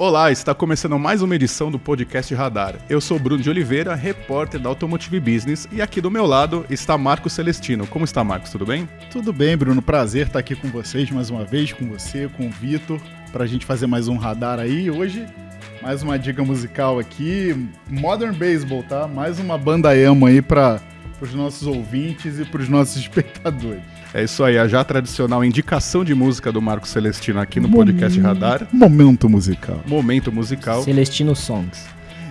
Olá, está começando mais uma edição do podcast Radar. Eu sou Bruno de Oliveira, repórter da Automotive Business, e aqui do meu lado está Marcos Celestino. Como está, Marcos? Tudo bem? Tudo bem, Bruno. Prazer estar aqui com vocês mais uma vez, com você, com o Vitor, para a gente fazer mais um Radar aí. Hoje, mais uma dica musical aqui, Modern Baseball, tá? Mais uma banda emo aí para os nossos ouvintes e para os nossos espectadores. É isso aí, a já tradicional indicação de música do Marcos Celestino aqui no podcast Radar. Momento musical. Momento musical. Celestino Songs.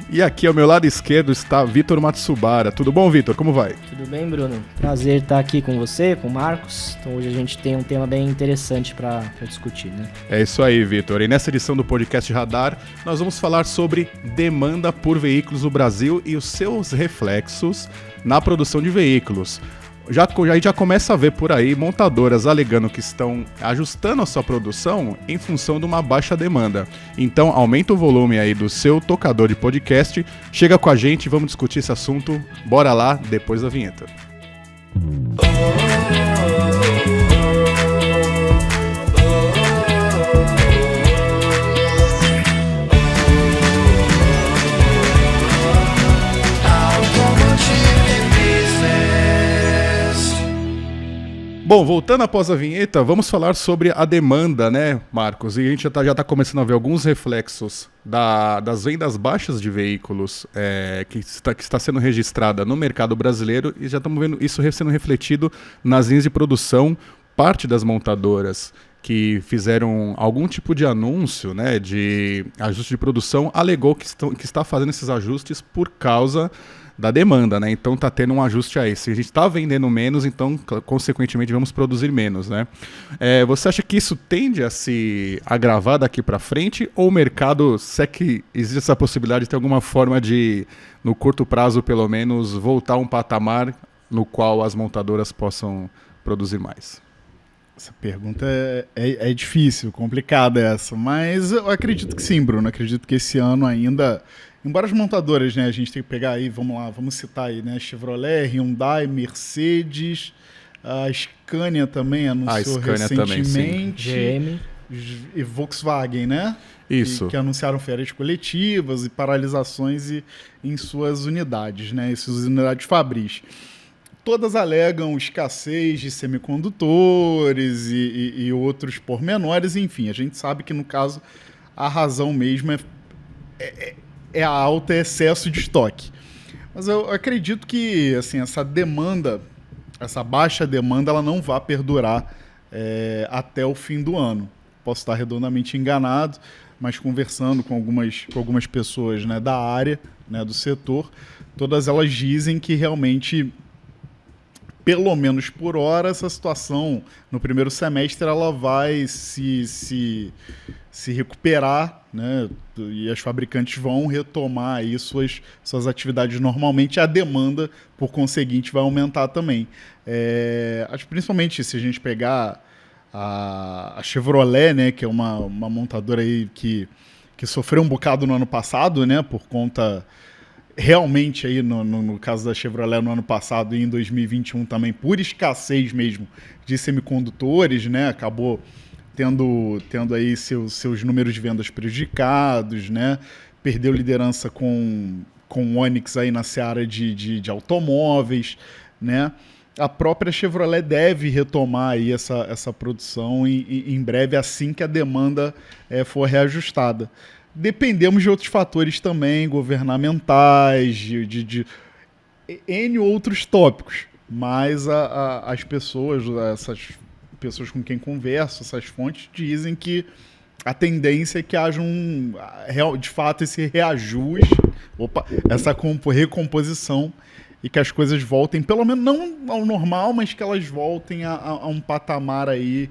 E aqui ao meu lado esquerdo está Vitor Matsubara. Tudo bom, Vitor? Como vai? Tudo bem, Bruno? Prazer estar aqui com você, com o Marcos. Então hoje a gente tem um tema bem interessante para discutir, né? É isso aí, Vitor. E nessa edição do podcast Radar, nós vamos falar sobre demanda por veículos no Brasil e os seus reflexos na produção de veículos. A gente já começa a ver por aí montadoras alegando que estão ajustando a sua produção em função de uma baixa demanda. Então, aumenta o volume aí do seu tocador de podcast, chega com a gente e vamos discutir esse assunto. Bora lá, depois da vinheta. Bom, voltando após a vinheta, vamos falar sobre a demanda, né, Marcos? E a gente já tá começando a ver alguns reflexos das vendas baixas de veículos que está sendo registrada no mercado brasileiro e já estamos vendo isso sendo refletido nas linhas de produção. Parte das montadoras que fizeram algum tipo de anúncio, né, de ajuste de produção alegou que está fazendo esses ajustes por causa da demanda, né? Então tá tendo um ajuste aí. Se a gente tá vendendo menos, então consequentemente vamos produzir menos, né? Você acha que isso tende a se agravar daqui para frente, ou o mercado, se é que existe essa possibilidade de ter alguma forma de, no curto prazo pelo menos, voltar a um patamar no qual as montadoras possam produzir mais? Essa pergunta é difícil, complicada essa, mas eu acredito que sim, Bruno. Acredito que esse ano ainda, embora as montadoras, né, a gente tem que pegar aí, vamos citar aí, né, Chevrolet, Hyundai, Mercedes, a Scania também anunciou recentemente, GM e Volkswagen, né? Isso. Que anunciaram férias coletivas e paralisações em suas unidades, né, em suas unidades fabris. Todas alegam escassez de semicondutores e outros pormenores, enfim, a gente sabe que no caso a razão mesmo é a alta excesso de estoque. Mas eu acredito que assim, essa demanda, essa baixa demanda, ela não vai perdurar até o fim do ano. Posso estar redondamente enganado, mas conversando com algumas pessoas, né, da área, né, do setor, todas elas dizem que realmente, pelo menos por hora, essa situação no primeiro semestre ela vai se recuperar, né? E as fabricantes vão retomar aí suas atividades normalmente. A demanda, por conseguinte, vai aumentar também. Acho que principalmente se a gente pegar a Chevrolet, né, que é uma montadora aí que sofreu um bocado no ano passado, né, por conta... Realmente, aí no caso da Chevrolet no ano passado e em 2021 também, por escassez mesmo de semicondutores, né, acabou tendo aí seus números de vendas prejudicados, né, perdeu liderança com o Onix aí na seara de automóveis, né. A própria Chevrolet deve retomar aí essa produção em breve, assim que a demanda for reajustada. Dependemos de outros fatores também, governamentais, de N outros tópicos. Mas as pessoas, essas pessoas com quem converso, essas fontes, dizem que a tendência é que haja de fato esse reajuste, essa recomposição, e que as coisas voltem, pelo menos não ao normal, mas que elas voltem a um patamar aí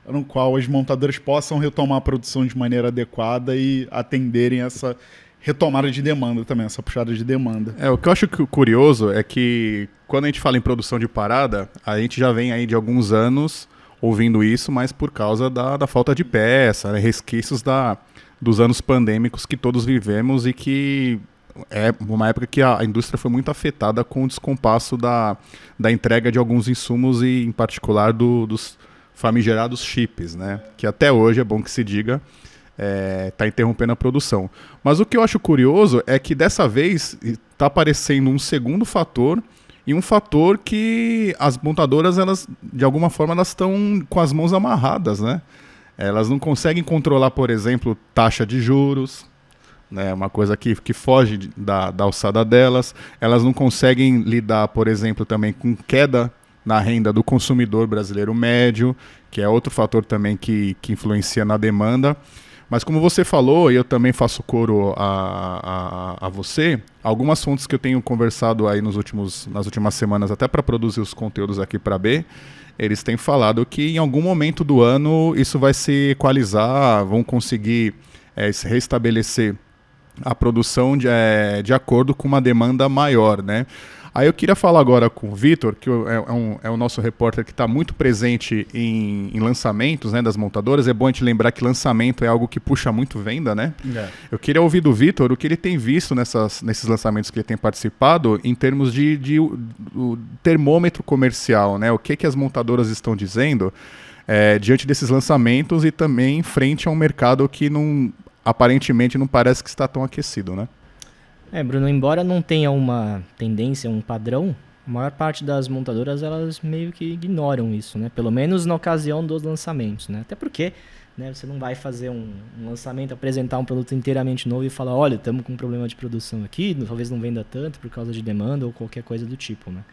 no qual as montadoras possam retomar a produção de maneira adequada e atenderem essa retomada de demanda também, essa puxada de demanda. O que eu acho curioso é que quando a gente fala em produção de parada, a gente já vem aí de alguns anos ouvindo isso, mas por causa da falta de peça, né, resquícios dos anos pandêmicos que todos vivemos, e que é uma época que a indústria foi muito afetada com o descompasso da entrega de alguns insumos, e em particular dos famigerados chips, né? Que até hoje, é bom que se diga, tá interrompendo a produção. Mas o que eu acho curioso é que dessa vez está aparecendo um segundo fator, e um fator que as montadoras, elas, de alguma forma, elas estão com as mãos amarradas, né? Elas não conseguem controlar, por exemplo, taxa de juros, né? Uma coisa que foge da alçada delas. Elas não conseguem lidar, por exemplo, também com queda na renda do consumidor brasileiro médio, que é outro fator também que influencia na demanda. Mas como você falou, e eu também faço coro a você, algumas fontes que eu tenho conversado aí nas últimas semanas, até para produzir os conteúdos aqui para B, eles têm falado que em algum momento do ano isso vai se equalizar, vão conseguir se restabelecer a produção de acordo com uma demanda maior, né? Aí eu queria falar agora com o Vitor, que é o nosso repórter que está muito presente em lançamentos, né, das montadoras. É bom a gente lembrar que lançamento é algo que puxa muito venda, né? É. Eu queria ouvir do Vitor o que ele tem visto nesses lançamentos que ele tem participado em termos de termômetro comercial, né? O que as montadoras estão dizendo diante desses lançamentos e também frente a um mercado que aparentemente não parece que está tão aquecido, né? Bruno, embora não tenha uma tendência, um padrão, a maior parte das montadoras, elas meio que ignoram isso, né? Pelo menos na ocasião dos lançamentos, né? Até porque, né, você não vai fazer um lançamento, apresentar um produto inteiramente novo e falar, olha, estamos com um problema de produção aqui, talvez não venda tanto por causa de demanda ou qualquer coisa do tipo, né?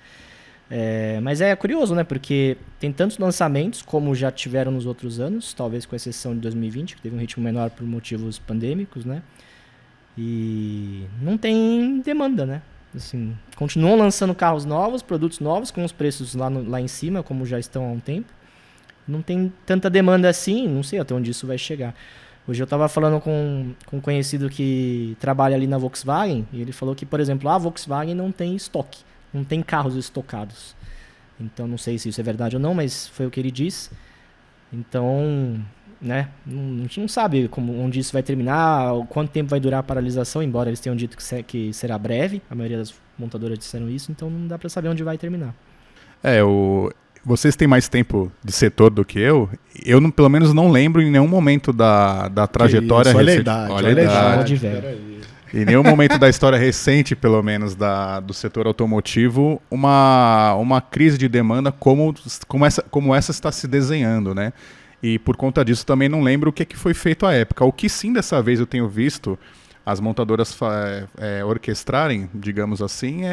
Mas é curioso, né? Porque tem tantos lançamentos como já tiveram nos outros anos, talvez com exceção de 2020, que teve um ritmo menor por motivos pandêmicos, né? E não tem demanda, né? Assim, continuam lançando carros novos, produtos novos, com os preços lá em cima, como já estão há um tempo. Não tem tanta demanda assim, não sei até onde isso vai chegar. Hoje eu estava falando com um conhecido que trabalha ali na Volkswagen, e ele falou que, por exemplo, a Volkswagen não tem estoque, não tem carros estocados. Então não sei se isso é verdade ou não, mas foi o que ele disse. Então, né, a gente não sabe onde isso vai terminar, quanto tempo vai durar a paralisação, embora eles tenham dito que será breve, a maioria das montadoras disseram isso, então não dá para saber onde vai terminar. Vocês têm mais tempo de setor do que eu pelo menos não lembro em nenhum momento da trajetória recente. Olha a idade. Em nenhum momento da história recente, pelo menos, do setor automotivo, uma crise de demanda como essa está se desenhando, né? E por conta disso também não lembro o que foi feito à época. O que sim dessa vez eu tenho visto as montadoras orquestrarem, digamos assim,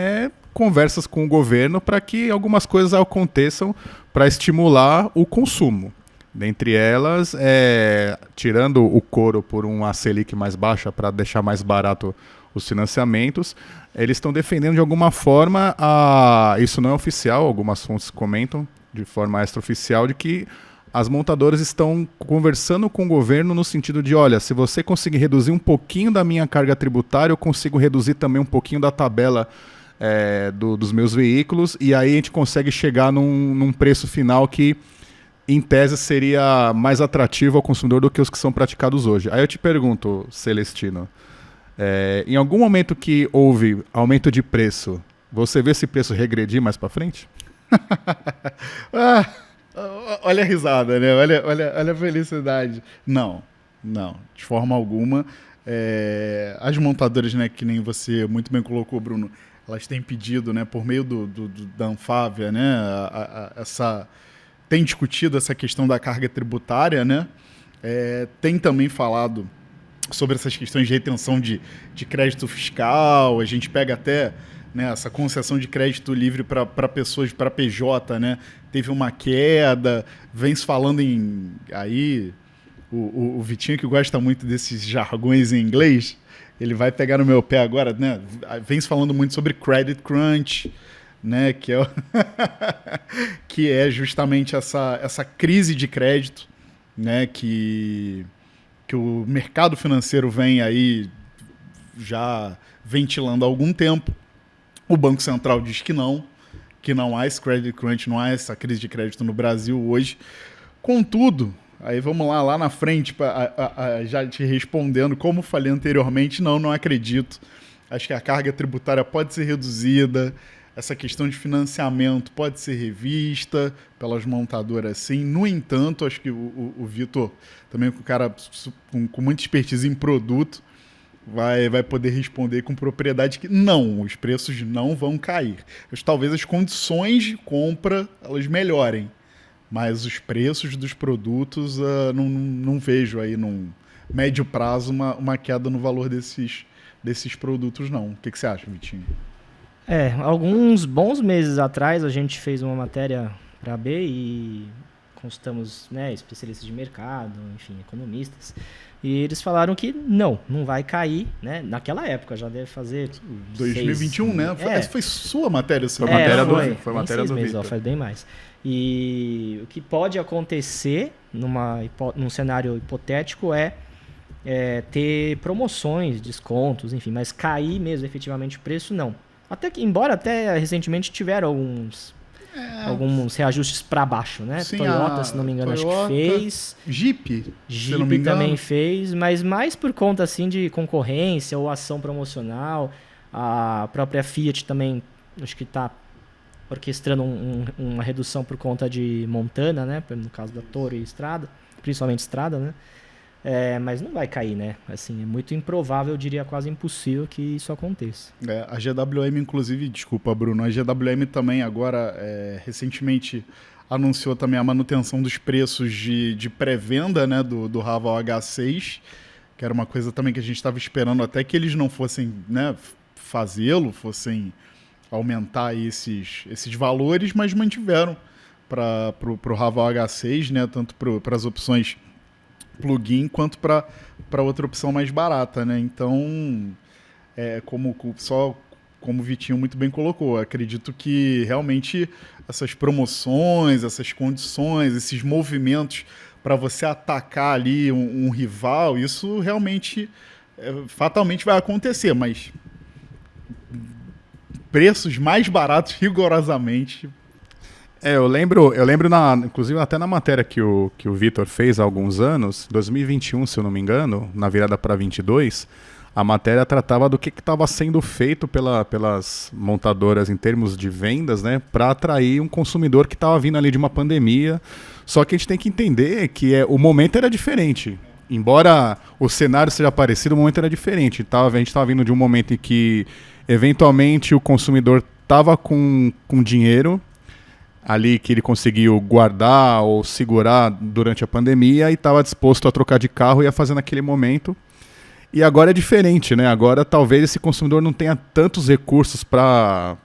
conversas com o governo para que algumas coisas aconteçam para estimular o consumo. Dentre elas, tirando o coro por uma Selic mais baixa para deixar mais barato os financiamentos, eles estão defendendo de alguma forma, isso não é oficial, algumas fontes comentam de forma extraoficial, de que as montadoras estão conversando com o governo no sentido de, olha, se você conseguir reduzir um pouquinho da minha carga tributária, eu consigo reduzir também um pouquinho da tabela dos meus veículos, e aí a gente consegue chegar num preço final que, em tese, seria mais atrativo ao consumidor do que os que são praticados hoje. Aí eu te pergunto, Celestino, em algum momento que houve aumento de preço, você vê esse preço regredir mais para frente? Olha a risada, né? Olha a felicidade. Não, de forma alguma. As montadoras, né, que nem você muito bem colocou, Bruno, elas têm pedido, né, por meio da Anfávia, né, tem discutido essa questão da carga tributária, né? Tem também falado sobre essas questões de retenção de crédito fiscal. A gente pega até, né, essa concessão de crédito livre para pessoas, para PJ, né? Teve uma queda, vem se falando aí o Vitinho, que gosta muito desses jargões em inglês, ele vai pegar no meu pé agora, né? Vem se falando muito sobre credit crunch, né? Que é justamente essa crise de crédito, né? Que o mercado financeiro vem aí já ventilando há algum tempo. O Banco Central diz que não há esse credit crunch, não há essa crise de crédito no Brasil hoje. Contudo, aí vamos lá na frente, já te respondendo, como falei anteriormente, não acredito. Acho que a carga tributária pode ser reduzida, essa questão de financiamento pode ser revista pelas montadoras, sim. No entanto, acho que o Vitor, também com o cara com muita expertise em produto, vai poder responder com propriedade que não, os preços não vão cair. Talvez as condições de compra elas melhorem, mas os preços dos produtos não vejo aí num médio prazo uma queda no valor desses produtos, não. O que você acha, Vitinho? Alguns bons meses atrás a gente fez uma matéria para a B e consultamos, né, especialistas de mercado, enfim, economistas, e eles falaram que não vai cair, né? Naquela época, já deve fazer 2021, né? Essa foi sua matéria, foi matéria do Vitor. Foi bem mais. E o que pode acontecer num cenário hipotético é ter promoções, descontos, enfim, mas cair mesmo efetivamente o preço, não. Embora até recentemente tiveram alguns reajustes para baixo, né? Sim, Toyota, se não me engano, Toyota, acho que fez. Jeep também fez, mas mais por conta assim de concorrência ou ação promocional. A própria Fiat também, acho que está orquestrando uma redução por conta de Montana, né? No caso da Toro e Estrada, principalmente Estrada, né? Mas não vai cair, né? Assim, é muito improvável, eu diria quase impossível que isso aconteça. A GWM, inclusive, desculpa, Bruno, a GWM também agora, recentemente, anunciou também a manutenção dos preços de pré-venda, né, do Raval H6, que era uma coisa também que a gente estava esperando até que eles não fossem, né, fazê-lo, fossem aumentar esses valores, mas mantiveram para o Raval H6, né, tanto para as opções plug-in quanto para outra opção mais barata, né? Então, como o Vitinho muito bem colocou, acredito que realmente essas promoções, essas condições, esses movimentos para você atacar ali um rival, isso realmente fatalmente vai acontecer, mas preços mais baratos rigorosamente. Eu lembro inclusive até na matéria que o Vitor fez há alguns anos, 2021, se eu não me engano, na virada para 22, a matéria tratava do que estava sendo feito pelas montadoras em termos de vendas, né, para atrair um consumidor que estava vindo ali de uma pandemia. Só que a gente tem que entender que o momento era diferente. Embora o cenário seja parecido, o momento era diferente. A gente estava vindo de um momento em que, eventualmente, o consumidor estava com dinheiro ali que ele conseguiu guardar ou segurar durante a pandemia e estava disposto a trocar de carro e a fazer naquele momento. E agora é diferente, né? Agora talvez esse consumidor não tenha tantos recursos para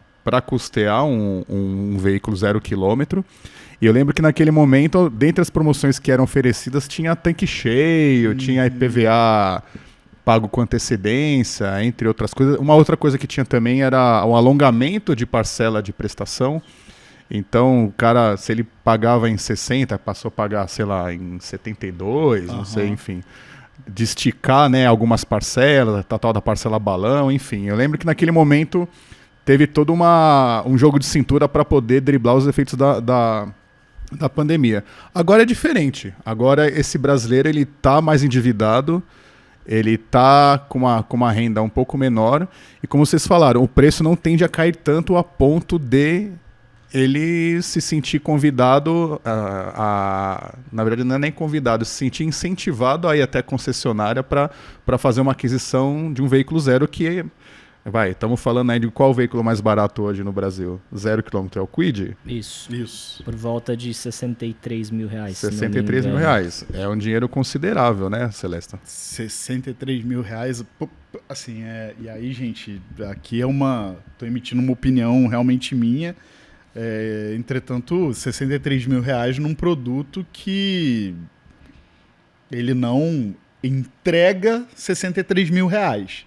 custear um veículo 0 km. E eu lembro que naquele momento, dentre as promoções que eram oferecidas, tinha tanque cheio, tinha IPVA pago com antecedência, entre outras coisas. Uma outra coisa que tinha também era o alongamento de parcela de prestação. Então, o cara, se ele pagava em 60, passou a pagar, sei lá, em 72, não sei, enfim. De esticar, né, algumas parcelas, tal da parcela balão, enfim. Eu lembro que naquele momento teve todo um jogo de cintura para poder driblar os efeitos da pandemia. Agora é diferente. Agora esse brasileiro, ele tá mais endividado, ele tá com uma renda um pouco menor. E como vocês falaram, o preço não tende a cair tanto a ponto de ele se sentir convidado na verdade não é nem convidado, se sentir incentivado a ir até a concessionária para fazer uma aquisição de um veículo zero que estamos falando aí de qual veículo mais barato hoje no Brasil? 0 km é o Kwid? Isso. Por volta de 63 mil reais. 63 mil reais. É um dinheiro considerável, né, Celesta? 63 mil reais. Assim, e aí, gente, aqui tô emitindo uma opinião realmente minha. Entretanto, 63 mil reais num produto que ele não entrega 63 mil reais.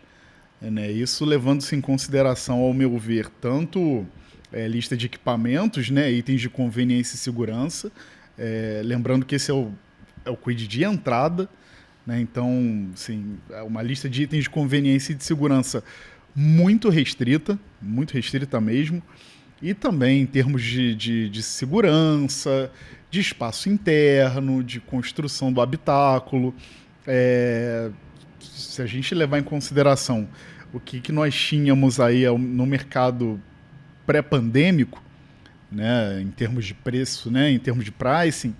Né? Isso levando-se em consideração, ao meu ver, tanto lista de equipamentos, né, itens de conveniência e segurança. Lembrando que esse é o Kwid de entrada. Né? Então, assim, é uma lista de itens de conveniência e de segurança muito restrita mesmo. E também em termos de segurança, de espaço interno, de construção do habitáculo. Se a gente levar em consideração o que nós tínhamos aí no mercado pré-pandêmico, né, em termos de preço, né, em termos de pricing,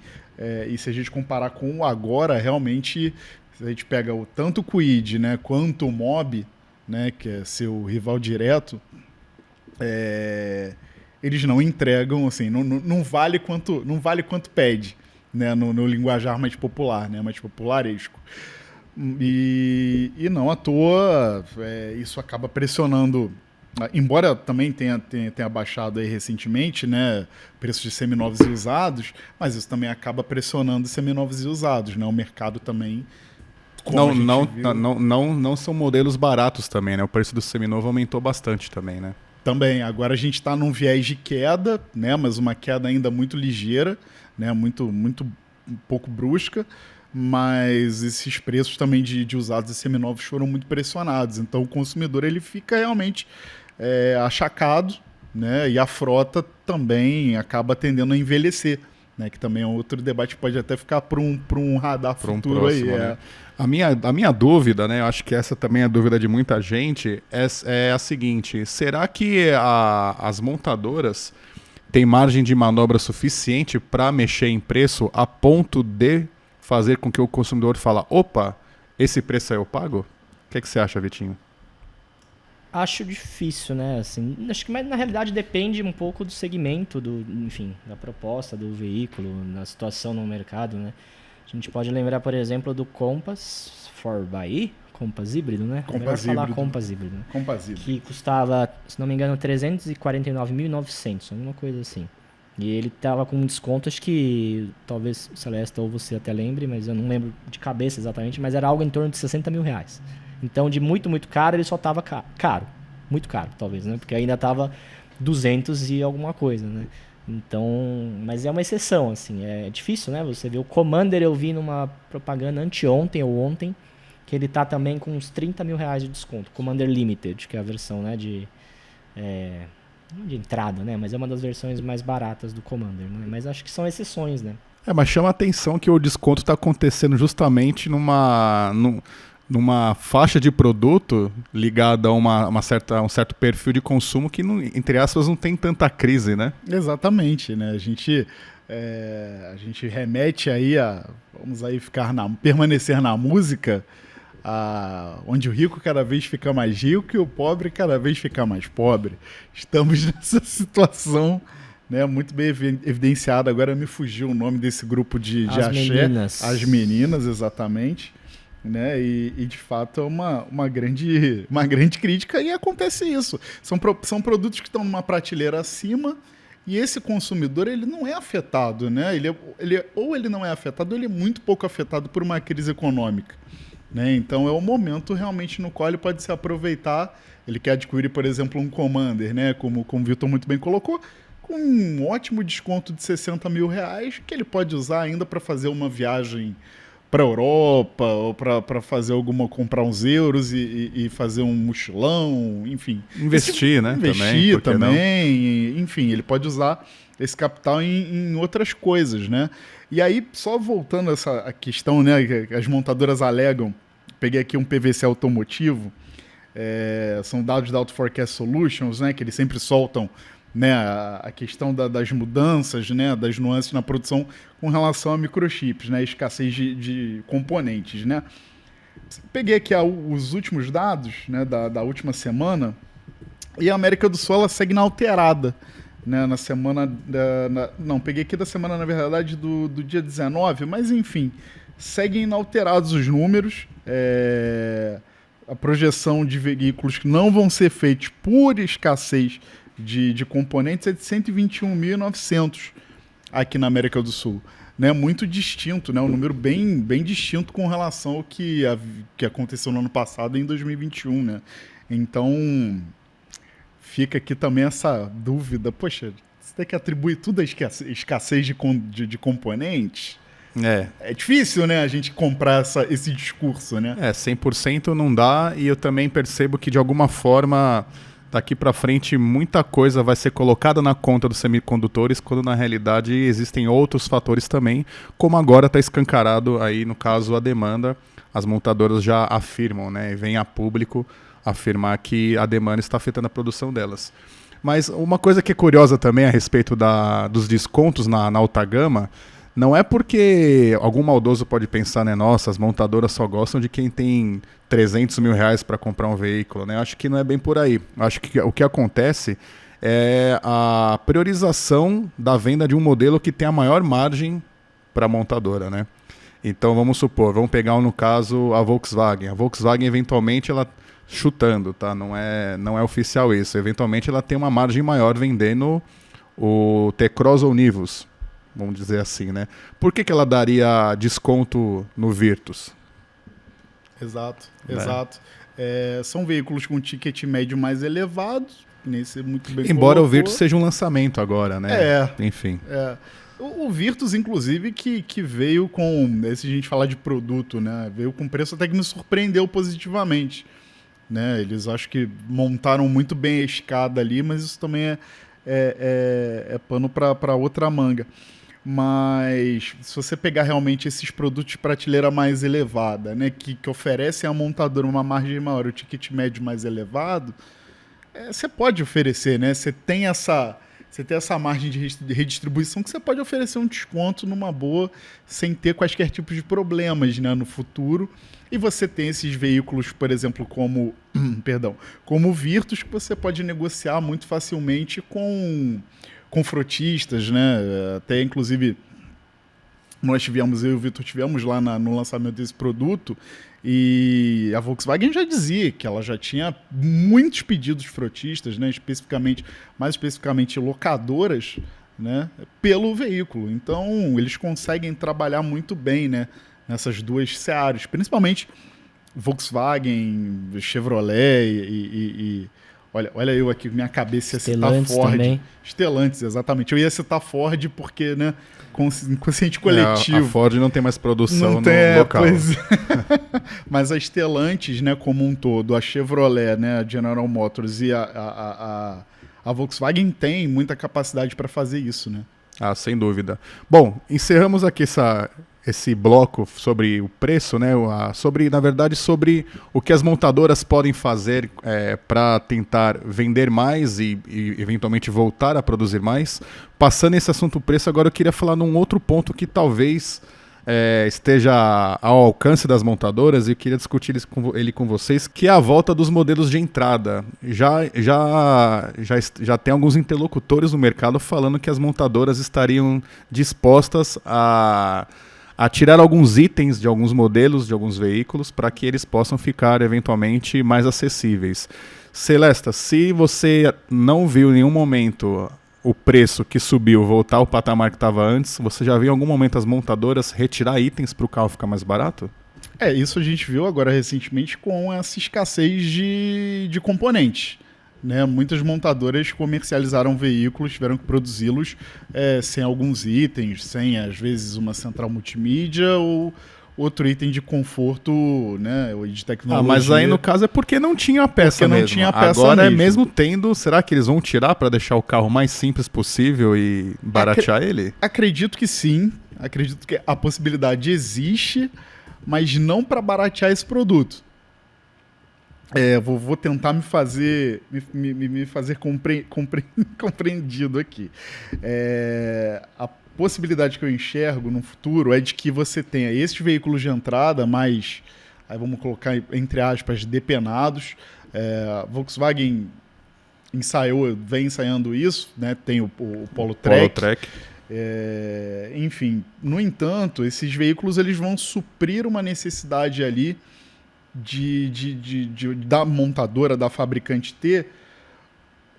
e se a gente comparar com o agora, realmente, se a gente pega tanto o Kwid, né, quanto o Mob, né, que é seu rival direto, eles não entregam, assim, não vale quanto pede, né, no linguajar mais popular, né, mais popularesco. E não à toa, isso acaba pressionando, embora também tenha baixado aí recentemente, né, preços de seminovos e usados, mas isso também acaba pressionando seminovos e usados, né, o mercado também. Não são modelos baratos também, né, o preço do seminovo aumentou bastante também, né. Também, agora a gente está num viés de queda, né, mas uma queda ainda muito ligeira, né, muito um pouco brusca, mas esses preços também de usados e seminovos foram muito pressionados. Então o consumidor ele fica realmente achacado, né? E a frota também acaba tendendo a envelhecer, né? Que também é outro debate que pode até ficar para um radar futuro próximo, aí. Né? A minha dúvida, né? Eu acho que essa também é a dúvida de muita gente, é a seguinte: será que as montadoras têm margem de manobra suficiente para mexer em preço a ponto de fazer com que o consumidor fale, opa, esse preço aí eu pago? O que você acha, Vitinho? Acho difícil, né? Assim, acho que mas na realidade depende um pouco do segmento, da proposta do veículo, da situação no mercado, né? A gente pode lembrar, por exemplo, do Compass 4xe, Compass híbrido, né? Compass híbrido. Falar Compass híbrido, né? Compass híbrido. Que custava, se não me engano, 349.900, alguma coisa assim. E ele tava com um desconto, acho que talvez o Celeste ou você até lembre, mas eu não lembro de cabeça exatamente, mas era algo em torno de 60 mil reais. Então, de muito, muito caro, ele só tava caro. Muito caro, talvez, né? Porque ainda tava 200 e alguma coisa, né? Então, mas é uma exceção, assim. É difícil, né? Você vê o Commander, eu vi numa propaganda anteontem ou ontem, que ele tá também com uns 30 mil reais de desconto. Commander Limited, que é a versão, né, não de entrada, né? Mas é uma das versões mais baratas do Commander, né? Mas acho que são exceções, né? Mas chama a atenção que o desconto está acontecendo justamente numa faixa de produto ligada a um certo perfil de consumo que, entre aspas, não tem tanta crise, né? Exatamente, né? A gente remete aí vamos aí permanecer na música, onde o rico cada vez fica mais rico e o pobre cada vez fica mais pobre. Estamos nessa situação, né, muito bem evidenciada. Agora me fugiu o nome desse grupo de As axé. Meninas. As Meninas, exatamente. Né? E de fato é uma grande crítica, e acontece isso. São produtos que estão numa prateleira acima, e esse consumidor ele não é afetado, né? Ele não é afetado, ele é muito pouco afetado por uma crise econômica. Né? Então é o momento realmente no qual ele pode se aproveitar. Ele quer adquirir, por exemplo, um Commander, né? Como o Vitor muito bem colocou, com um ótimo desconto de 60 mil reais, que ele pode usar ainda para fazer uma viagem para a Europa, ou para fazer comprar uns euros e fazer um mochilão, enfim. Investir, né? Investir também, enfim, ele pode usar esse capital em outras coisas, né? E aí, só voltando a questão, né, que as montadoras alegam, peguei aqui um PVC automotivo, são dados da Auto Forecast Solutions, né, que eles sempre soltam, né, a questão das mudanças, né, das nuances na produção com relação a microchips, né, escassez de componentes, né. Peguei aqui os últimos dados, né, da última semana, e a América do Sul ela segue inalterada, né, na semana peguei aqui da semana, na verdade, do dia 19, mas enfim, seguem inalterados os números. A projeção de veículos que não vão ser feitos por escassez de componentes é de 121.900 aqui na América do Sul, né? Muito distinto, né? Um número bem, bem distinto com relação ao que aconteceu no ano passado, em 2021, né? Então, fica aqui também essa dúvida. Poxa, você tem que atribuir tudo à escassez de componentes? É difícil, né, a gente comprar esse discurso, né? 100% não dá, e eu também percebo que, de alguma forma, daqui para frente, muita coisa vai ser colocada na conta dos semicondutores, quando na realidade existem outros fatores também, como agora está escancarado aí, no caso, a demanda. As montadoras já afirmam, né, e vem a público afirmar que a demanda está afetando a produção delas. Mas uma coisa que é curiosa também a respeito dos descontos na alta gama, não é porque algum maldoso pode pensar, né, nossa, as montadoras só gostam de quem tem 300 mil reais para comprar um veículo, né? Acho que não é bem por aí. Acho que o que acontece é a priorização da venda de um modelo que tem a maior margem para a montadora, né? Então vamos supor, vamos pegar no caso a Volkswagen. A Volkswagen eventualmente ela chutando, tá? Não é oficial isso. Eventualmente ela tem uma margem maior vendendo o T-Cross ou Nivus, vamos dizer assim, né? Por que ela daria desconto no Virtus? Exato, Né? exato. São veículos com ticket médio mais elevado, nem ser muito bem Embora colocou. o Virtus seja um lançamento agora, né? Enfim. O Virtus, inclusive, que veio com, se a gente falar de produto, né? Veio com preço até que me surpreendeu positivamente. Né? Eles acho que montaram muito bem a escada ali, mas isso também é pano para outra manga. Mas se você pegar realmente esses produtos de prateleira mais elevada, né, que oferecem à montadora uma margem maior, o ticket médio mais elevado, você pode oferecer, né? Você tem essa margem de redistribuição que você pode oferecer um desconto numa boa, sem ter quaisquer tipos de problemas, né, no futuro. E você tem esses veículos, por exemplo, como o Virtus, que você pode negociar muito facilmente com frotistas, né? Até, inclusive, eu e o Vitor tivemos lá no lançamento desse produto e a Volkswagen já dizia que ela já tinha muitos pedidos de frotistas, né? Mais especificamente locadoras, né? Pelo veículo. Então, eles conseguem trabalhar muito bem, né? Nessas duas searas, principalmente Volkswagen, Chevrolet e olha eu aqui, minha cabeça ia citar Ford. Também. Stellantis, exatamente. Eu ia citar Ford porque, né, consciente coletivo. A Ford não tem mais produção no local. Mas a Stellantis, né, como um todo, a Chevrolet, né, a General Motors e a Volkswagen tem muita capacidade para fazer isso, né? Ah, sem dúvida. Bom, encerramos aqui esse bloco sobre o preço, né? Na verdade, sobre o que as montadoras podem fazer para tentar vender mais e eventualmente voltar a produzir mais. Passando esse assunto preço, agora eu queria falar num outro ponto que talvez esteja ao alcance das montadoras e eu queria discutir ele com vocês, que é a volta dos modelos de entrada. Já tem alguns interlocutores no mercado falando que as montadoras estariam dispostas a tirar alguns itens de alguns modelos, de alguns veículos, para que eles possam ficar eventualmente mais acessíveis. Celesta, se você não viu em nenhum momento o preço que subiu voltar ao patamar que estava antes, você já viu em algum momento as montadoras retirar itens para o carro ficar mais barato? Isso a gente viu agora recentemente com essa escassez de componentes. Né? Muitas montadoras comercializaram veículos, tiveram que produzi-los sem alguns itens, sem às vezes uma central multimídia ou outro item de conforto, né, ou de tecnologia. Mas aí no caso é porque não tinha a peça mesmo. Não tinha a peça agora mesmo tendo, será que eles vão tirar para deixar o carro mais simples possível e baratear ele? Acredito que sim, acredito que a possibilidade existe, mas não para baratear esse produto. Vou tentar me fazer compreendido aqui. A possibilidade que eu enxergo no futuro é de que você tenha esses veículos de entrada mais, aí vamos colocar entre aspas, depenados. Volkswagen vem ensaiando isso, né? Tem o Polo Trek. Enfim, no entanto, esses veículos eles vão suprir uma necessidade ali da montadora, da fabricante ter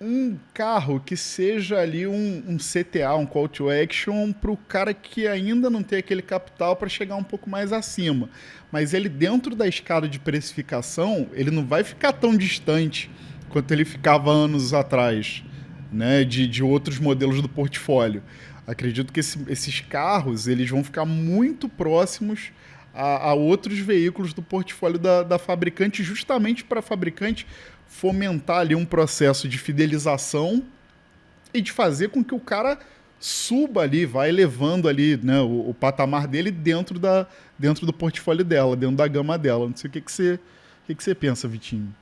um carro que seja ali um CTA, um call to action para o cara que ainda não tem aquele capital para chegar um pouco mais acima. Mas ele dentro da escala de precificação, ele não vai ficar tão distante quanto ele ficava anos atrás, né, de outros modelos do portfólio. Acredito que esses carros eles vão ficar muito próximos a outros veículos do portfólio da fabricante, justamente para a fabricante fomentar ali um processo de fidelização e de fazer com que o cara suba ali, vai elevando ali, né, o patamar dele dentro do portfólio dela, dentro da gama dela. Não sei o que você pensa, Vitinho.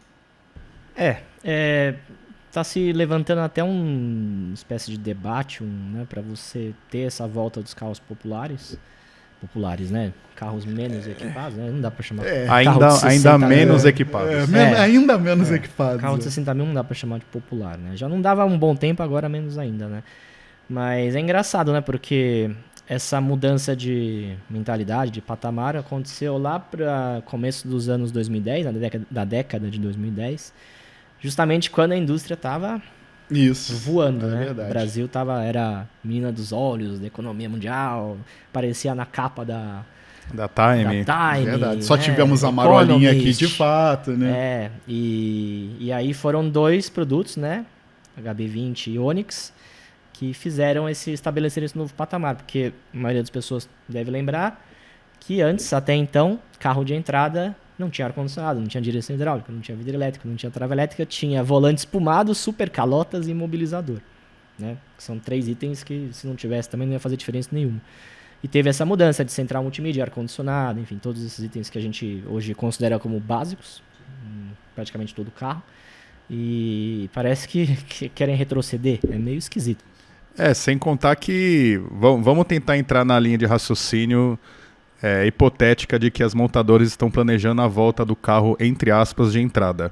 tá se levantando até uma espécie de debate, né, para você ter essa volta dos carros populares, né? Carros menos equipados, né? Não dá para chamar. Ainda menos equipados. Ainda menos equipados. Carro de 60 mil não dá para chamar de popular, né? Já não dava um bom tempo, agora menos ainda, né? Mas é engraçado, né? Porque essa mudança de mentalidade, de patamar, aconteceu lá para começo dos anos 2010, da década de 2010, justamente quando a indústria estava voando, né? Verdade. O Brasil era menina dos olhos da economia mundial, aparecia na capa da Time. Verdade. Só tivemos a marolinha aqui de fato, né? E aí foram 2 produtos, né? HB20 e Onix, que fizeram estabelecer esse novo patamar, porque a maioria das pessoas deve lembrar que antes, até então, carro de entrada não tinha ar-condicionado, não tinha direção hidráulica, não tinha vidro elétrico, não tinha trava elétrica, tinha volante espumado, super calotas e imobilizador, né? São 3 itens que, se não tivesse, também não ia fazer diferença nenhuma. E teve essa mudança de central multimídia, ar-condicionado, enfim, todos esses itens que a gente hoje considera como básicos, praticamente todo carro. E parece que querem retroceder, é meio esquisito. Sem contar que vamos tentar entrar na linha de raciocínio hipotética de que as montadoras estão planejando a volta do carro, entre aspas, de entrada.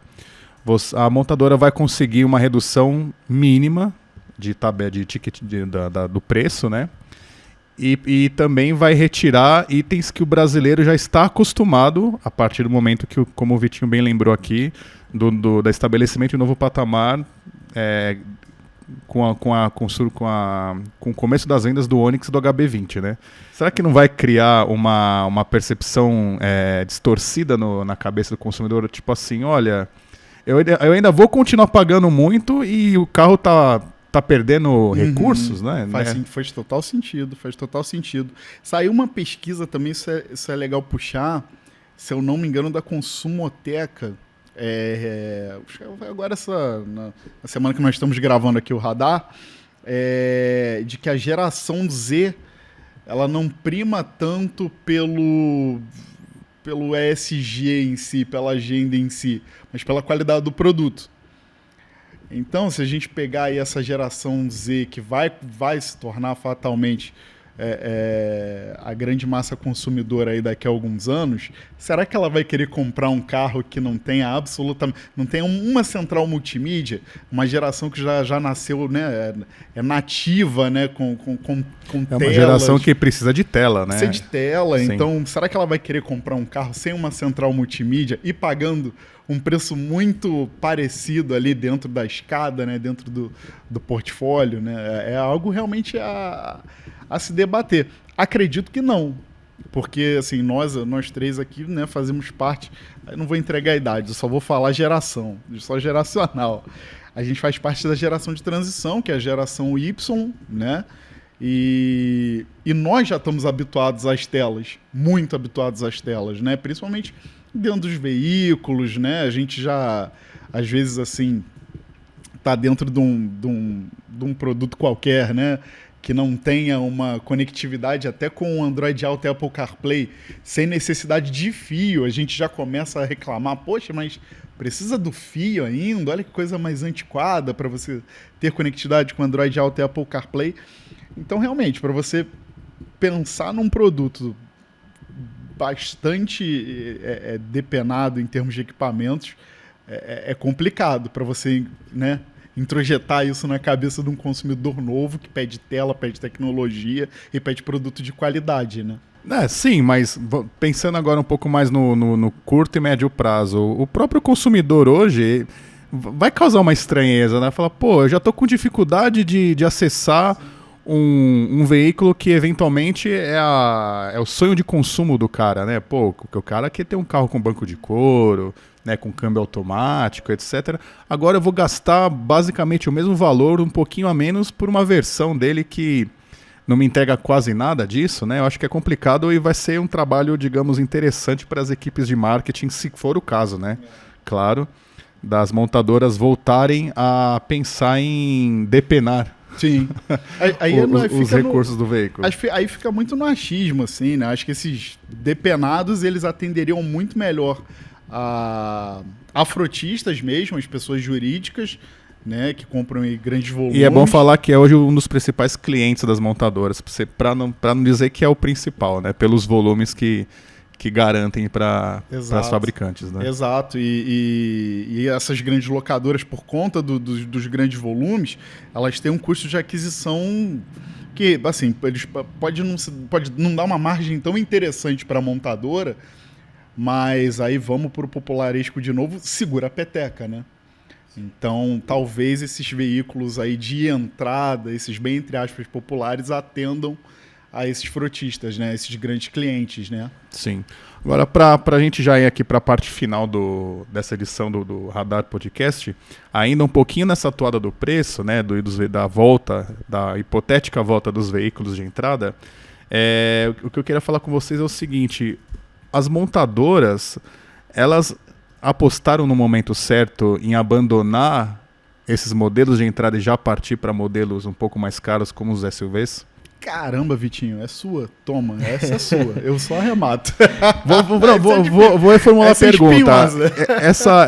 A montadora vai conseguir uma redução mínima de ticket do preço, né? E também vai retirar itens que o brasileiro já está acostumado, a partir do momento que, como o Vitinho bem lembrou aqui, do estabelecimento de novo patamar, com o começo das vendas do Onix e do HB20, né? Será que não vai criar uma percepção distorcida na cabeça do consumidor? Tipo assim, olha, eu ainda vou continuar pagando muito e o carro tá perdendo recursos, né? Faz total sentido, Saiu uma pesquisa também, isso é legal puxar, se eu não me engano, da Consumoteca. Agora na semana que nós estamos gravando aqui o Radar, de que a geração Z ela não prima tanto pelo ESG em si, pela agenda em si, mas pela qualidade do produto. Então, se a gente pegar aí essa geração Z, que vai se tornar fatalmente a grande massa consumidora aí daqui a alguns anos, será que ela vai querer comprar um carro que não tenha não tenha uma central multimídia, uma geração que já nasceu, né, nativa, né, com telas. Uma geração que precisa de tela, né? Precisa de tela. Sim. Então, será que ela vai querer comprar um carro sem uma central multimídia e pagando um preço muito parecido ali dentro da escada, né, dentro do portfólio, né? É algo realmente a se debater. Acredito que não, porque assim, nós 3 aqui, né, fazemos parte, eu não vou entregar a idade, eu só vou falar geração, só geracional. A gente faz parte da geração de transição, que é a geração Y, né? E nós já estamos habituados às telas, muito habituados às telas, né? Principalmente dentro dos veículos, né? A gente já, às vezes, assim, tá dentro de um produto qualquer, né? Que não tenha uma conectividade até com o Android Auto e Apple CarPlay, sem necessidade de fio, a gente já começa a reclamar, poxa, mas precisa do fio ainda? Olha que coisa mais antiquada para você ter conectividade com o Android Auto e Apple CarPlay. Então, realmente, para você pensar num produto bastante depenado em termos de equipamentos, é complicado para você, né, introjetar isso na cabeça de um consumidor novo que pede tela, pede tecnologia e pede produto de qualidade, né? Sim, mas pensando agora um pouco mais no curto e médio prazo, o próprio consumidor hoje vai causar uma estranheza, né? Falar, pô, eu já tô com dificuldade de acessar um veículo que eventualmente é o sonho de consumo do cara, né? Pô, o cara quer ter um carro com banco de couro, né, com câmbio automático, etc. Agora eu vou gastar basicamente o mesmo valor, um pouquinho a menos, por uma versão dele que não me entrega quase nada disso, né? Eu acho que é complicado e vai ser um trabalho, digamos, interessante para as equipes de marketing, se for o caso, né? Claro, das montadoras voltarem a pensar em depenar. Sim. Os recursos do veículo. Aí fica muito no achismo, assim, né? Acho que esses depenados, eles atenderiam muito melhor a frotistas mesmo, as pessoas jurídicas, né, que compram em grandes volumes. E é bom falar que é hoje um dos principais clientes das montadoras, para não dizer que é o principal, né, pelos volumes que garantem para as fabricantes. Né? Exato, e essas grandes locadoras, por conta dos grandes volumes, elas têm um custo de aquisição que, assim, eles pode não dar uma margem tão interessante para a montadora, mas aí vamos para o popularesco de novo, segura a peteca, né? Então, talvez esses veículos aí de entrada, esses bem, entre aspas, populares, atendam a esses frotistas, né? Esses grandes clientes, né? Sim. Agora, para a gente já ir aqui para a parte final dessa edição do Radar Podcast, ainda um pouquinho nessa atuada do preço, né? Da volta, da hipotética volta dos veículos de entrada, o que eu queria falar com vocês é o seguinte: as montadoras, elas apostaram no momento certo em abandonar esses modelos de entrada e já partir para modelos um pouco mais caros como os SUVs? Caramba, Vitinho, é sua. Toma, essa é sua. Eu só arremato. Vou reformular a pergunta. Espinhosa, né?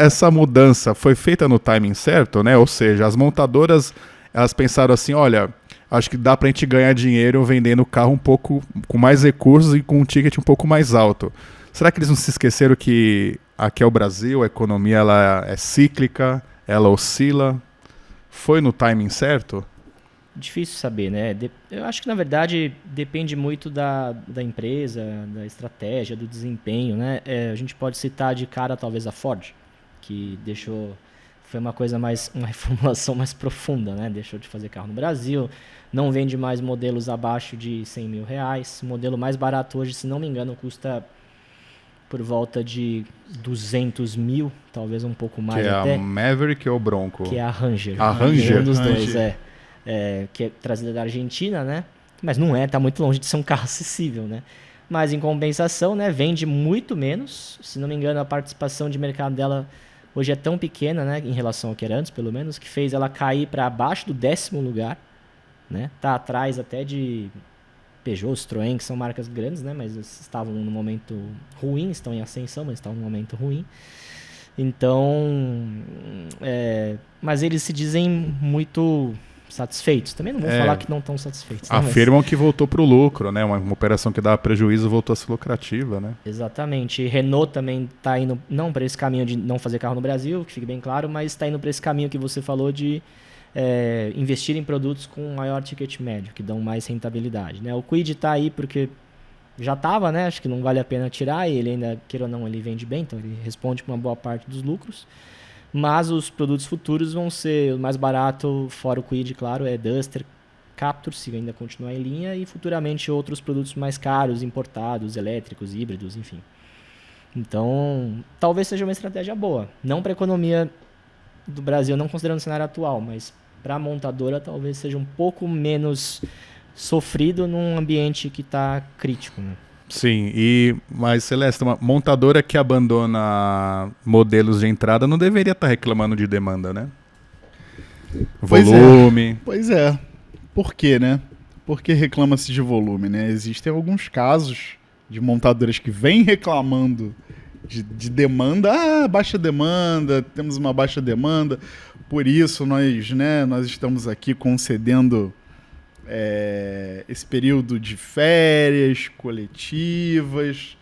Essa mudança foi feita no timing certo, né? Ou seja, as montadoras, elas pensaram assim, olha, acho que dá pra gente ganhar dinheiro vendendo o carro um pouco com mais recursos e com um ticket um pouco mais alto. Será que eles não se esqueceram que aqui é o Brasil, a economia ela é cíclica, ela oscila? Foi no timing certo? Difícil saber, né? Eu acho que, na verdade, depende muito da empresa, da estratégia, do desempenho, né? A gente pode citar de cara, talvez, a Ford, que foi uma reformulação mais profunda, né? Deixou de fazer carro no Brasil, não vende mais modelos abaixo de R$100 mil. O modelo mais barato hoje, se não me engano, custa por volta de 200 mil, talvez um pouco mais que até. É a Maverick ou Bronco? Que é a Ranger. A Ranger? Um dos dois, que é trazida da Argentina, né? Mas não tá muito longe de ser um carro acessível, né? Mas em compensação, né, vende muito menos. Se não me engano, a participação de mercado dela hoje é tão pequena, né, em relação ao que era antes, pelo menos, que fez ela cair para abaixo do 10º lugar, né? Tá atrás até de Peugeot, Citroën, que são marcas grandes, né, mas estavam num momento ruim, estão em ascensão, mas estavam num momento ruim. Então, mas eles se dizem muito satisfeitos. Também não vou falar que não estão satisfeitos. Né? Afirmam que voltou para o lucro, né? Uma operação que dava prejuízo voltou a ser lucrativa, né? Exatamente. E Renault também está indo não para esse caminho de não fazer carro no Brasil, que fique bem claro, mas está indo para esse caminho que você falou de investir em produtos com maior ticket médio, que dão mais rentabilidade, né? O Kwid está aí porque já estava, né? Acho que não vale a pena tirar, e ele ainda, queira ou não, ele vende bem, então ele responde por uma boa parte dos lucros. Mas os produtos futuros vão ser o mais barato, fora o Kwid, claro, é Duster, Captur, se ainda continuar em linha, e futuramente outros produtos mais caros, importados, elétricos, híbridos, enfim. Então, talvez seja uma estratégia boa. Não para a economia do Brasil, não considerando o cenário atual, mas para a montadora talvez seja um pouco menos sofrido num ambiente que está crítico, né? Sim, mas Celeste, uma montadora que abandona modelos de entrada não deveria estar reclamando de demanda, né? Volume. Pois é. Por quê, né? Por que reclama-se de volume, né? Existem alguns casos de montadoras que vêm reclamando de demanda. Baixa demanda, temos uma baixa demanda. Por isso nós estamos aqui concedendo esse período de férias coletivas,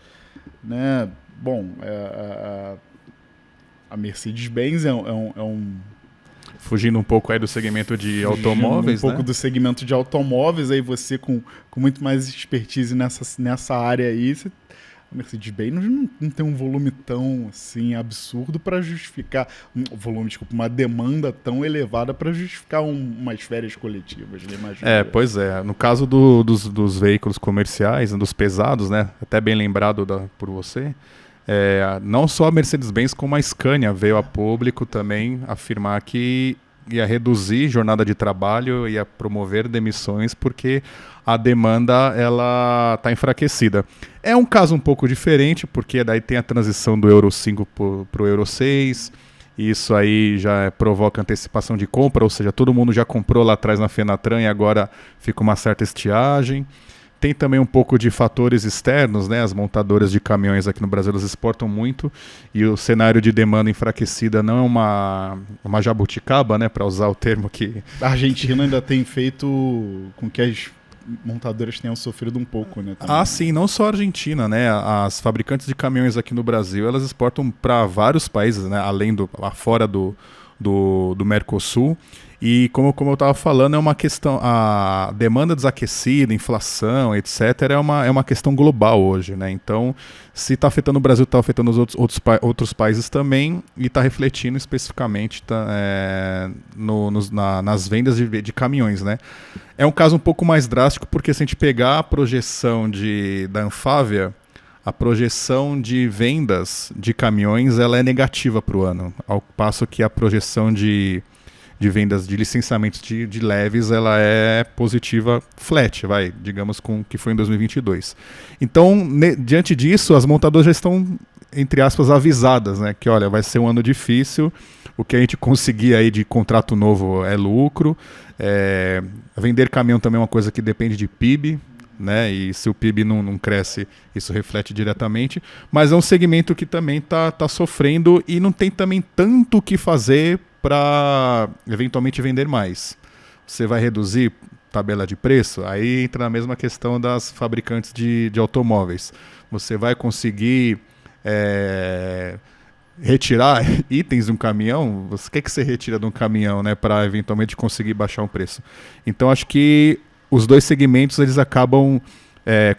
né? Bom, a Mercedes-Benz é um fugindo um pouco aí do segmento de automóveis, um pouco do segmento de automóveis, aí você com muito mais expertise nessa área aí, a Mercedes-Benz não tem um volume tão assim absurdo para justificar uma demanda tão elevada para justificar umas férias coletivas, né? Pois é. No caso dos veículos comerciais, dos pesados, né? Até bem lembrado por você, não só a Mercedes-Benz como a Scania veio a público também afirmar que ia reduzir jornada de trabalho, ia promover demissões porque a demanda ela está enfraquecida. É um caso um pouco diferente, porque daí tem a transição do Euro 5 para o Euro 6, e isso aí já provoca antecipação de compra, ou seja, todo mundo já comprou lá atrás na Fenatran e agora fica uma certa estiagem. tem também um pouco de fatores externos, né? As montadoras de caminhões aqui no Brasil, elas exportam muito, e o cenário de demanda enfraquecida não é uma jabuticaba, né? Para usar o termo que... A Argentina ainda tem feito com que as montadoras tenham sofrido um pouco, né? Também. Sim, não só a Argentina, né? As fabricantes de caminhões aqui no Brasil, elas exportam para vários países, né? Fora do Mercosul. E como eu estava falando, é uma questão, a demanda desaquecida, inflação, etc., é uma questão global hoje, né? Então, se está afetando o Brasil, está afetando os outros países também, e está refletindo especificamente nas vendas de caminhões, né? É um caso um pouco mais drástico, porque se a gente pegar a projeção da Anfávia, a projeção de vendas de caminhões ela é negativa para o ano, ao passo que a projeção de vendas de licenciamentos de leves, ela é positiva flat, digamos, com o que foi em 2022. Então, diante disso, as montadoras já estão, entre aspas, avisadas, né, que olha, vai ser um ano difícil, o que a gente conseguir aí de contrato novo é lucro, vender caminhão também é uma coisa que depende de PIB, né, e se o PIB não cresce, isso reflete diretamente, mas é um segmento que também está sofrendo e não tem também tanto o que fazer para eventualmente vender mais. Você vai reduzir tabela de preço? Aí entra na mesma questão das fabricantes de automóveis. Você vai conseguir retirar itens de um caminhão? O que você retira de um caminhão, né, para eventualmente conseguir baixar um preço? Então acho que os dois segmentos eles acabam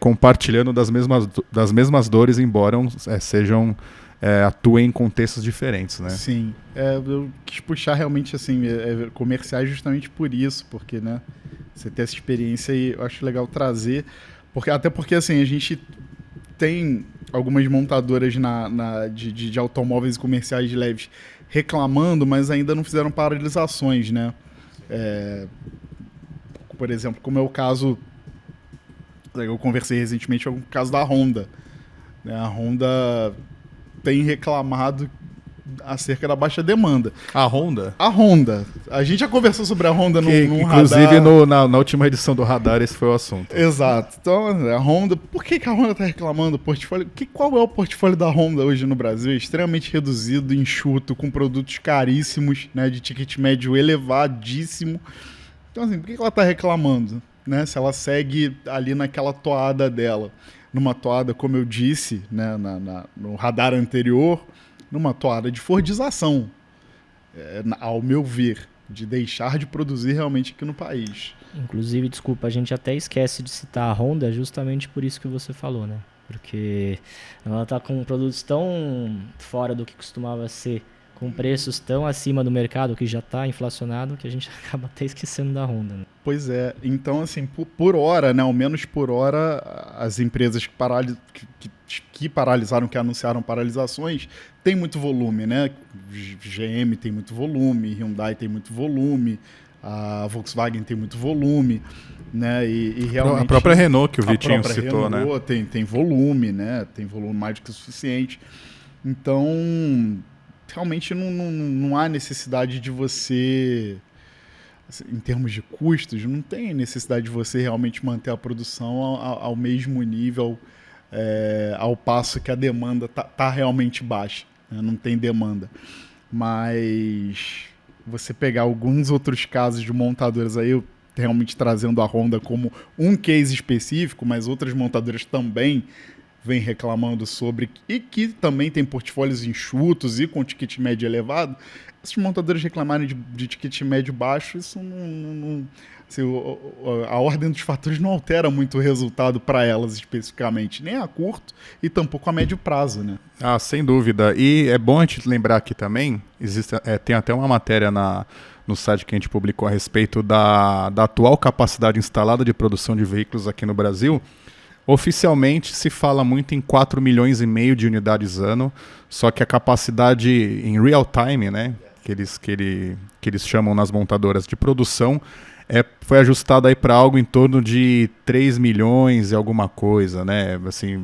compartilhando das mesmas dores, embora atuem em contextos diferentes, né? Sim, eu quis puxar realmente assim, comerciais justamente por isso, porque, né, você ter essa experiência e eu acho legal trazer, até porque assim, a gente tem algumas montadoras de automóveis comerciais leves reclamando, mas ainda não fizeram paralisações, né? Por exemplo, como é o caso, eu conversei recentemente com o caso da Honda, né? A Honda tem reclamado acerca da baixa demanda. A Honda? A Honda. A gente já conversou sobre a Honda no inclusive, radar. na última edição do Radar, esse foi o assunto. Exato. Então, a Honda... Por que a Honda está reclamando do portfólio? Qual é o portfólio da Honda hoje no Brasil? É extremamente reduzido, enxuto, com produtos caríssimos, né, de ticket médio elevadíssimo. Então, assim, por que ela está reclamando? Né, se ela segue ali naquela toada dela. Numa toada, como eu disse, né, no radar anterior, numa toada de fordização, ao meu ver, de deixar de produzir realmente aqui no país. Inclusive, desculpa, a gente até esquece de citar a Honda justamente por isso que você falou, né? Porque ela está com produtos tão fora do que costumava ser, com preços tão acima do mercado, que já está inflacionado, que a gente acaba até esquecendo da Honda. Né? Pois é. Então, assim, por hora, né, ao menos por hora, as empresas que paralisaram, que anunciaram paralisações, tem muito volume, né? GM tem muito volume, Hyundai tem muito volume, a Volkswagen tem muito volume, né? E realmente... A própria Renault, que o Vitinho citou, Renault, né? Tem volume, né? Tem volume mais do que o suficiente. Então... realmente não há necessidade de você, em termos de custos, não tem necessidade de você realmente manter a produção ao mesmo nível, ao passo que a demanda tá realmente baixa, né? Não tem demanda. Mas você pegar alguns outros casos de montadoras aí, eu realmente trazendo a Honda como um case específico, mas outras montadoras também vem reclamando sobre, e que também tem portfólios enxutos e com ticket médio elevado, esses montadores reclamarem de ticket médio baixo, isso não assim, a ordem dos fatores não altera muito o resultado para elas especificamente, nem a curto e tampouco a médio prazo, né? Sem dúvida. E é bom a gente lembrar aqui também, tem até uma matéria no site que a gente publicou a respeito da atual capacidade instalada de produção de veículos aqui no Brasil. Oficialmente se fala muito em 4,5 milhões de unidades ano, só que a capacidade em real time, né, que eles chamam nas montadoras de produção, foi ajustada aí para algo em torno de 3 milhões e alguma coisa, né, assim,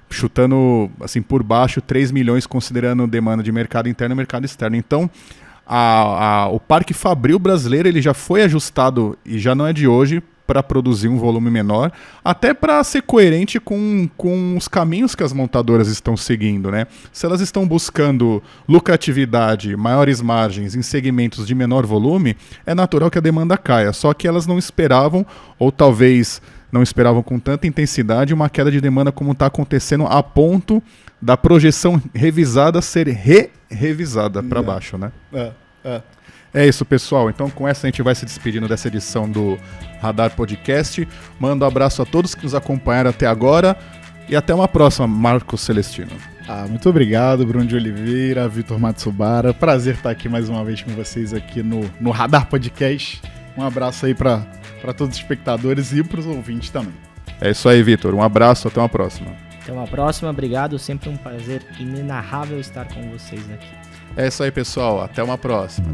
chutando assim, por baixo 3 milhões considerando demanda de mercado interno e mercado externo. Então, o parque fabril brasileiro ele já foi ajustado, e já não é de hoje, para produzir um volume menor, até para ser coerente com os caminhos que as montadoras estão seguindo, né? Se elas estão buscando lucratividade, maiores margens em segmentos de menor volume, é natural que a demanda caia, só que elas não esperavam, ou talvez não esperavam com tanta intensidade, uma queda de demanda como está acontecendo a ponto da projeção revisada ser revisada para baixo, né? É isso, pessoal. Então, com essa a gente vai se despedindo dessa edição do Radar Podcast. Mando um abraço a todos que nos acompanharam até agora e até uma próxima, Marcos Celestino. Muito obrigado, Bruno de Oliveira, Vitor Matsubara. Prazer estar aqui mais uma vez com vocês aqui no Radar Podcast. Um abraço aí para todos os espectadores e para os ouvintes também. É isso aí, Vitor. Um abraço, até uma próxima. Até uma próxima, obrigado. Sempre um prazer inenarrável estar com vocês aqui. É isso aí, pessoal. Até uma próxima.